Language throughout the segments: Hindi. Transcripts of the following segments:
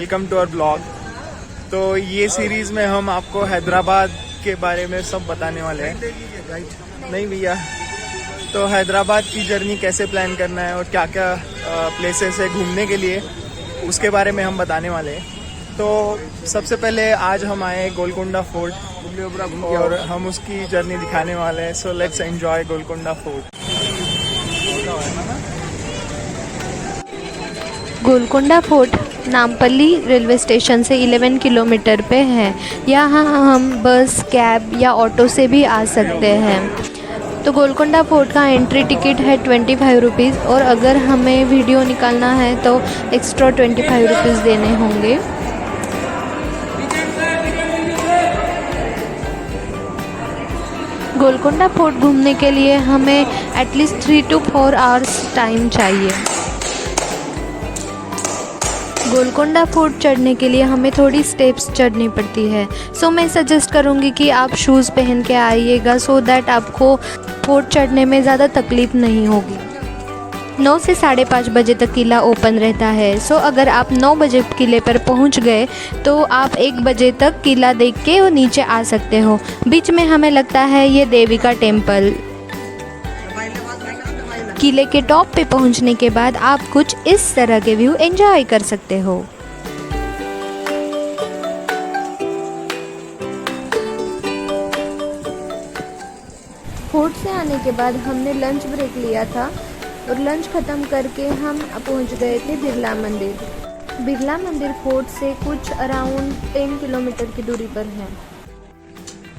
Welcome to our blog. तो ये सीरीज़ में हम आपको हैदराबाद के बारे में सब बताने वाले हैं। नहीं भैया, तो हैदराबाद की जर्नी कैसे प्लान करना है और क्या क्या प्लेसेस है घूमने के लिए, उसके बारे में हम बताने वाले हैं। तो सबसे पहले आज हम आए गोलकुंडा फोर्ट और हम उसकी जर्नी दिखाने वाले हैं। So let's enjoy Golconda fort. Golconda fort Nampally railway station से 11 किलोमीटर पे है। यहाँ हम बस, कैब या ऑटो से भी आ सकते हैं। तो गोलकुंडा फोर्ट का एंट्री टिकट है 25 रुपीज़ और अगर हमें वीडियो निकालना है तो एक्स्ट्रा 25 रुपीज़ देने होंगे। गोलकुंडा फोर्ट घूमने के लिए हमें एटलीस्ट 3 to 4 आवर्स टाइम चाहिए। गोलकुंडा फोर्ट चढ़ने के लिए हमें थोड़ी स्टेप्स चढ़नी पड़ती है। सो मैं सजेस्ट करूँगी कि आप शूज़ पहन के आइएगा सो दैट आपको फोर्ट चढ़ने में ज़्यादा तकलीफ़ नहीं होगी। 9 से 5:30 बजे तक किला ओपन रहता है। सो अगर आप 9 बजे किले पर पहुंच गए तो आप 1 बजे तक किला देख के वो नीचे आ सकते हो। बीच में हमें लगता है ये देवी का टेम्पल। किले के टॉप पे पहुंचने के बाद आप कुछ इस तरह के व्यू एंजॉय कर सकते हो। फोर्ट से आने के बाद हमने लंच ब्रेक लिया था और लंच ख़त्म करके हम पहुंच गए थे बिरला मंदिर। बिरला मंदिर फोर्ट से कुछ अराउंड 10 किलोमीटर की दूरी पर है।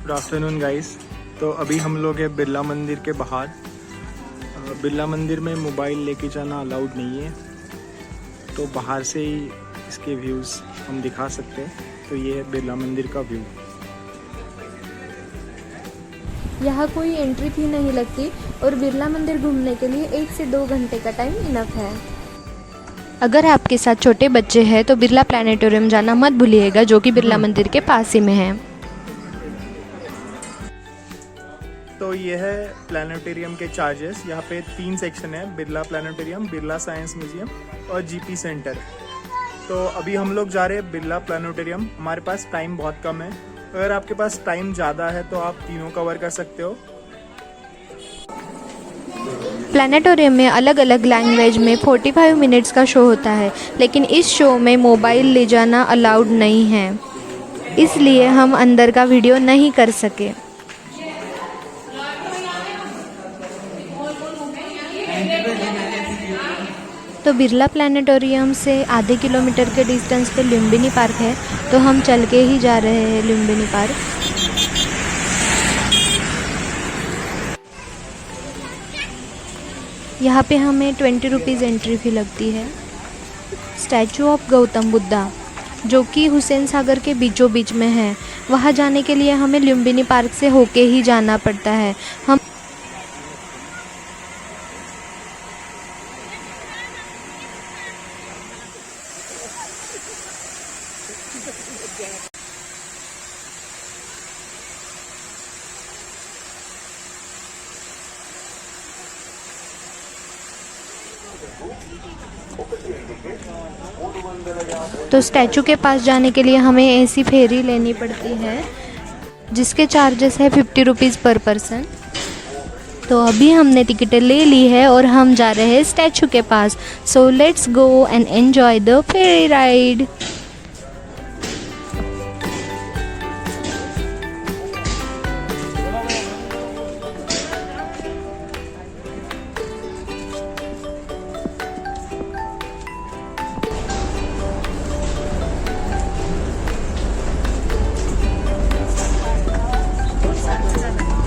Good afternoon guys. तो अभी हम लोग हैं बिरला मंदिर के बाहर। बिरला मंदिर में मोबाइल लेके जाना अलाउड नहीं है, तो बाहर से ही इसके व्यूज़ हम दिखा सकते हैं। तो ये है बिरला मंदिर का व्यू। यहाँ कोई एंट्री फी नहीं लगती और बिरला मंदिर घूमने के लिए 1 से 2 घंटे का टाइम इनफ है। अगर आपके साथ छोटे बच्चे हैं तो बिरला प्लानिटोरियम जाना मत भूलिएगा, जो कि बिरला मंदिर के पास ही में है। तो ये है प्लानिटोरियम के चार्जेस। यहाँ पे 3 सेक्शन है, Birla planetarium, Birla science museum और जीपी सेंटर। तो अभी हम लोग जा रहे हैं बिरला प्लानिटोरियम। हमारे पास टाइम बहुत कम है, अगर आपके पास टाइम ज़्यादा है तो आप तीनों कवर कर सकते हो। प्लानिटोरियम में अलग अलग लैंग्वेज में 45 मिनट्स का शो होता है, लेकिन इस शो में मोबाइल ले जाना अलाउड नहीं है, इसलिए हम अंदर का वीडियो नहीं कर सके। तो बिरला प्लानिटोरियम से आधे किलोमीटर के डिस्टेंस पे लुम्बिनी पार्क है, तो हम चल के ही जा रहे हैं लुम्बिनी पार्क। यहाँ पे हमें 20 रुपीज़ एंट्री फी लगती है। स्टैचू ऑफ गौतम बुद्धा, जो कि हुसैन सागर के बीचों बीच में है, वहाँ जाने के लिए हमें लुम्बिनी पार्क से होके ही जाना पड़ता है। हम तो स्टैचू के पास जाने के लिए हमें ऐसी फेरी लेनी पड़ती है, जिसके चार्जेस है 50 रुपीज़ पर पर्सन। तो अभी हमने टिकट ले ली है और हम जा रहे हैं स्टैचू के पास। So let's go and enjoy the ferry ride.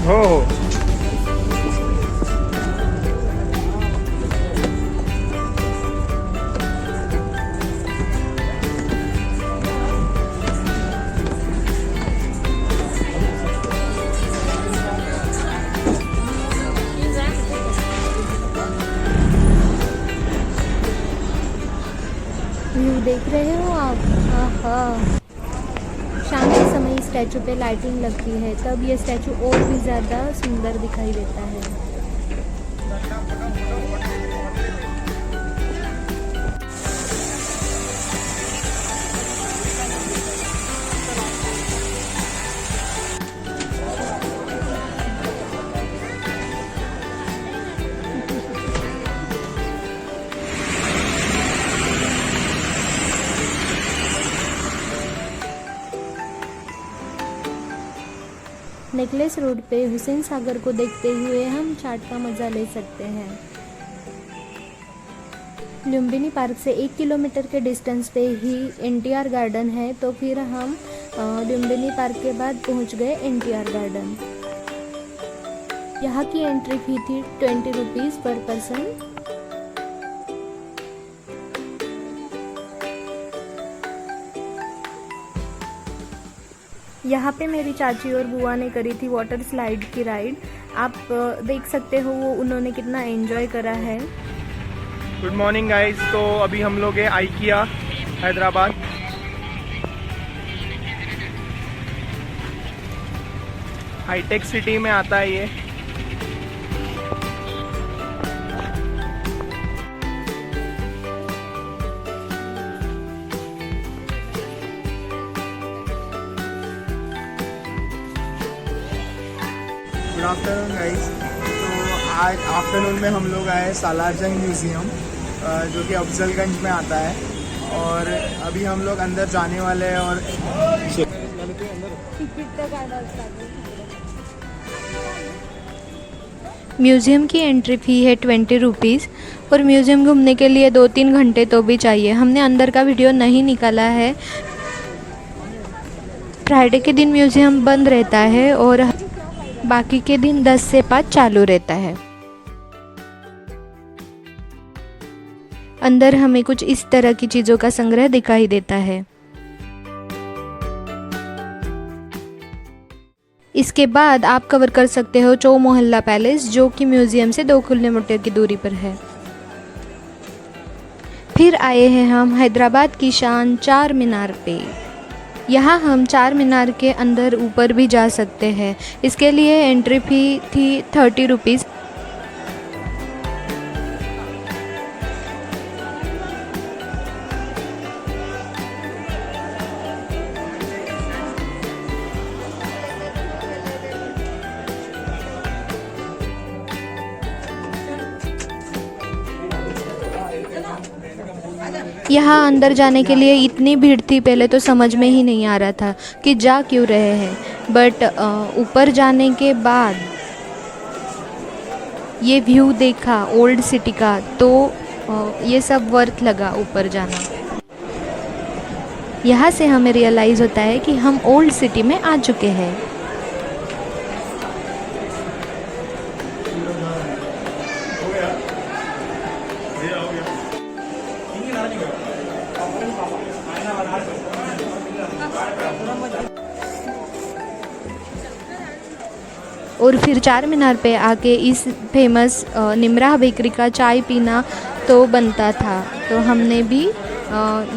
हो व्यू देख रहे हो आप? आहा, शाम के समय स्टैचू पे लाइटिंग लगती है, तब ये स्टैचू और भी ज़्यादा सुंदर दिखाई देता है। नेकलेस रोड पे हुसैन सागर को देखते हुए हम चाट का मज़ा ले सकते हैं। लुम्बिनी पार्क से 1 किलोमीटर के डिस्टेंस पे ही एनटीआर गार्डन है, तो फिर हम लुम्बिनी पार्क के बाद पहुंच गए एनटीआर गार्डन। यहाँ की एंट्री फी थी 20 रुपीज़ पर पर्सन। यहाँ पे मेरी चाची और बुआ ने करी थी वाटर स्लाइड की राइड। आप देख सकते हो वो उन्होंने कितना एंजॉय करा है। Good morning guys. तो अभी हम लोग हैं आइकिया हैदराबाद। हाईटेक सिटी में आता है ये। Good afternoon guys. तो आज आफ्टरनून में हम लोग आए सालार जंग म्यूज़ियम, जो कि अफजलगंज में आता है, और अभी हम लोग अंदर जाने वाले हैं। और म्यूज़ियम की एंट्री फ़ी है 20 रुपीज़ और म्यूज़ियम घूमने के लिए 2-3 घंटे तो भी चाहिए। हमने अंदर का वीडियो नहीं निकाला है। फ्राइडे के दिन म्यूज़ियम बंद रहता है और बाकी के दिन 10 से 5 चालू रहता है। अंदर हमें कुछ इस तरह की चीज़ों का संग्रह दिखाई देता है। इसके बाद आप कवर कर सकते हो चौ मोहल्ला पैलेस, जो कि म्यूज़ियम से 2 किलोमीटर की दूरी पर है। फिर आए हैं हम हैदराबाद की शान चार मीनार पे। यहाँ हम चार मीनार के अंदर ऊपर भी जा सकते हैं। इसके लिए एंट्री फ़ी थी 30 रुपीज़। यहाँ अंदर जाने के लिए इतनी भीड़ थी, पहले तो समझ में ही नहीं आ रहा था कि जा क्यों रहे हैं। बट ऊपर जाने के बाद ये व्यू देखा ओल्ड सिटी का, तो ये सब वर्थ लगा ऊपर जाना। यहाँ से हमें रियलाइज़ होता है कि हम ओल्ड सिटी में आ चुके हैं। और फिर चार मीनार पे आके इस फेमस निमराह बेकरी का चाय पीना तो बनता था, तो हमने भी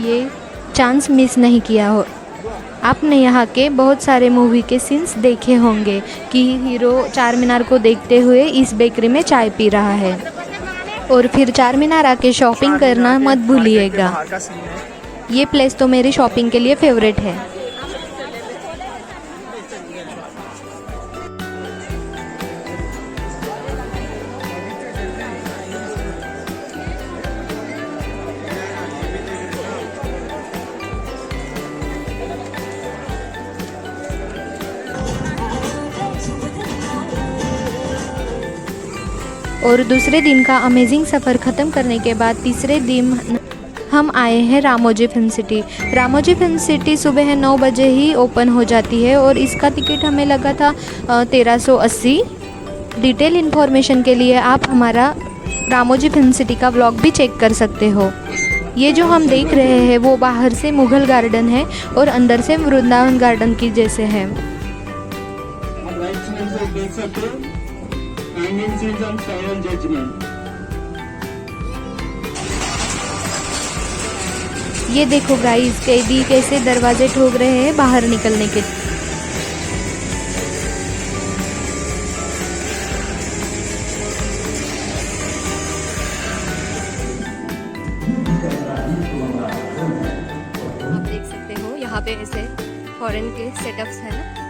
ये चांस मिस नहीं किया हो। आपने यहाँ के बहुत सारे मूवी के सीन्स देखे होंगे कि हीरो चार मीनार को देखते हुए इस बेकरी में चाय पी रहा है। और फिर चार मीनार आके शॉपिंग करना मत भूलिएगा। ये प्लेस तो मेरी शॉपिंग के लिए फेवरेट है। और दूसरे दिन का अमेजिंग सफ़र ख़त्म करने के बाद तीसरे दिन हम आए हैं Ramoji film city. Ramoji film city सुबह 9 बजे ही ओपन हो जाती है और इसका टिकट हमें लगा था 1380। डिटेल इन्फॉर्मेशन के लिए आप हमारा रामोजी फिल्म सिटी का व्लॉग भी चेक कर सकते हो। ये जो हम देख रहे हैं वो बाहर से मुगल गार्डन है और अंदर से वृंदावन गार्डन की जैसे है। ये देखो गाइस, कैदी कैसे दरवाजे ठोक रहे हैं बाहर निकलने के। आप देख सकते हो यहाँ पे ऐसे फॉरेन के सेटअप्स हैं।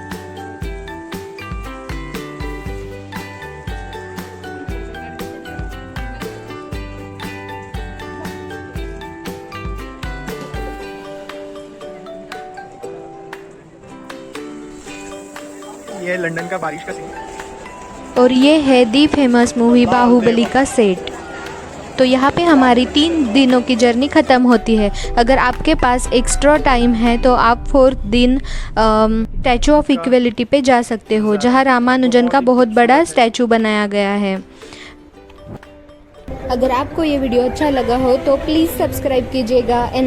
ये है लंदन का बारिश का सीन। और ये है दी फेमस मूवी बाहुबली का सेट। तो यहाँ पे हमारी 3 दिनों की जर्नी ख़त्म होती है। अगर आपके पास एक्स्ट्रा टाइम है तो आप 4th दिन स्टैचू ऑफ इक्वलिटी पे जा सकते हो, जहाँ रामानुजन का बहुत बड़ा स्टैचू बनाया गया है। अगर आपको ये वीडियो अच्छा लगा हो तो प्लीज़ सब्सक्राइब कीजिएगा।